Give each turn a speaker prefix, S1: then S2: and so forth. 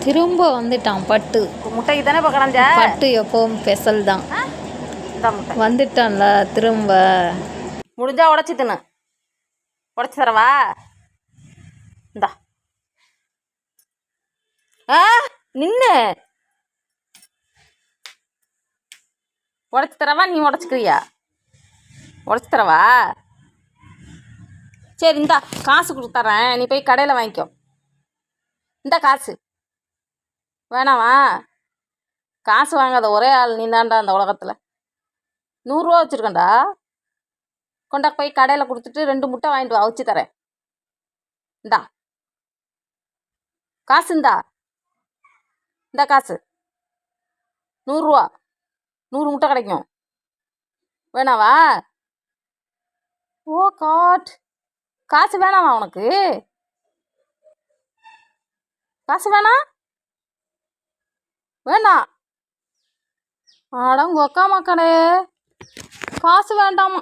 S1: திரும்ப வந்துட்டான் பட்டு.
S2: முட்டைக்கு தானே இப்போ கிடந்த
S1: பட்டு எப்பவும் ஸ்பெஷல் தான்.
S2: இந்த முட்டை
S1: வந்துட்டான்ல திரும்ப.
S2: முடிஞ்சா உடச்சி தின்னு. உடச்சி தரவா? இந்தா. நின்று உடச்சி தரவா? நீ உடச்சிக்கிறியா? உடச்சி தரவா? சரி இந்தா காசு கொடுத்துட்றேன், நீ போய் கடையில் வாங்கிக்கோ. இந்த காசு வேணாமா? காசு வாங்காத ஒரே ஆள் நீ தான்டா அந்த உலகத்தில். 100 ரூபா வச்சுருக்கேன்டா. கொண்டா போய் கடையில் கொடுத்துட்டு 2 முட்டை வாங்கிட்டு வா, அவிச்சு தரேன். இந்தா காசு, இந்த காசு 100 ரூபா, 100 முட்டை கிடைக்கும். வேணாவா? ஓ காட், காசு வேணாமா உனக்கு? காசு வேணாம்? வேணாம். அடங்க ஒக்கா மக்களே, காசு வேண்டாமா?